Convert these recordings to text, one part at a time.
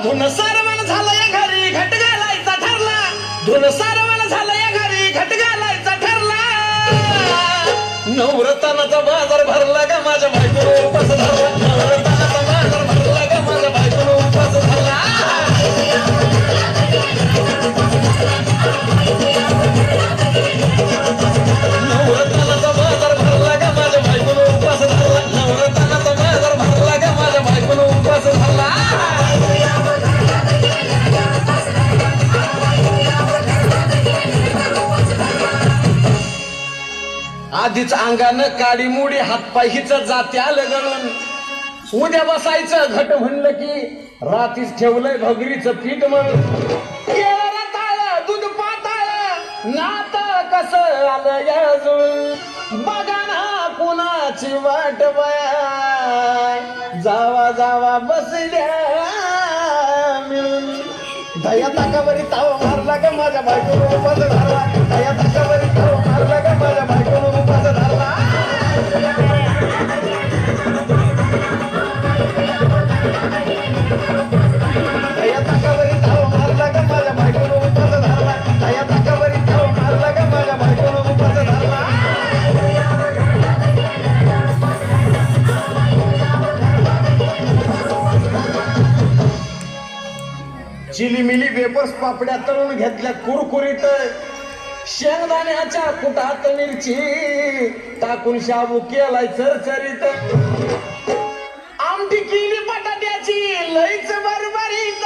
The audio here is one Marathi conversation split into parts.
धुन सारवण झालं या घरी घट घालायचा ठरला धुन सारवण झालं या घरी घट घालायचा ठरला नवरत्नाचा बाजार भरला का माझ्या बायकोनं उपास धरला नवरत्नाचा बाजार भरला का माझ्या बायकोनं उपास धरला नवरत्नाचा बाजार भरला का माझ्या बायकोनं उपास धरला नवरत्नाचा बाजार भरला का माझ्या बायकोनं उपास धरला आधीच अंगानं काडी मुडी हातपाय हिच जाते आलं गळून उद्या बसायचं घट म्हणलं की रातीच ठेवलंय भगरीचं पीठ म्हणून रताळ दूध पाताळ नात कसं आलं या जुळून बघा ना कुणाची वाट बाय जावा जावा बसल्या मिळून दया ताकावरी ताव मारला का माझ्या बायकोनं उपास धरला दया ताकावरी ताव मारला का माझ्या बायकोनं उपास धरला दया ताकावरी ताव मारला का माझ्या बायकोनं उपास धरला दया ताकावरी ताव मारला का माझ्या बायकोनं उपास धरला चिलीमिली वेपर्स पापड्या तळून घेतल्या कुरकुरीत शेंगदाण्याच्या कुटात मिरची टाकून शाबू केलाय चरचरीत आमटी केली बटाट्याची लईच बरबरीत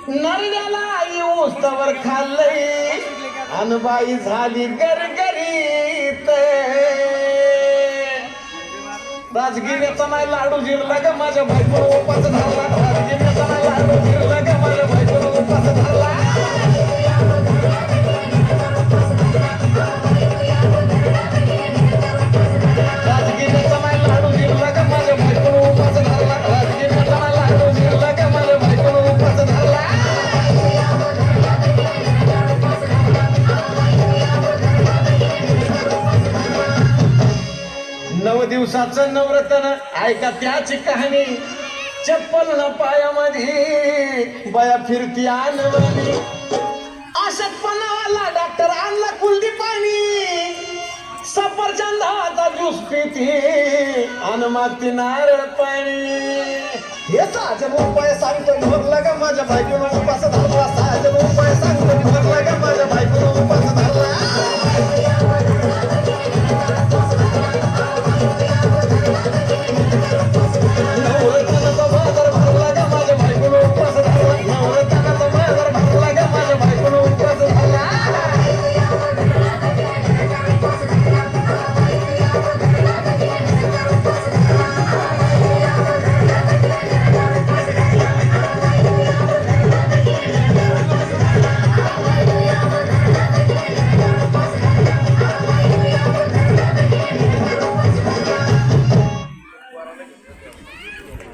नरड्याला येऊस तवर खाल्लंय अनबाई झाली गरगरीत राजगिऱ्याचा नाही लाडू जिरला का माझ्या बायकोनं उपास धरला राजगिऱ्याचा नाही लाडू जिरला का माझ्या बायकोनं उपास धरला राजगिऱ्याचा नाही लाडू जिरला का माझ्या बायकोनं उपास धरला राजगिऱ्याचा नाही लाडू जिरला का माझ्या बायकोनं उपास धरला नव दिवसाचं नवरत्न ऐका त्याची कहाणी चप्पल न पायामध्ये बया फिरती आणवणी अशक्तपणावाला डॉक्टर आणला कुलदी पाणी सफरचंदाचा ज्यूस पिती आणि मागती नारळ पाणी हे साजन उपाय सांगतो भरला का माझ्या बायकोनं उपास धरला साजन उपाय सांगतो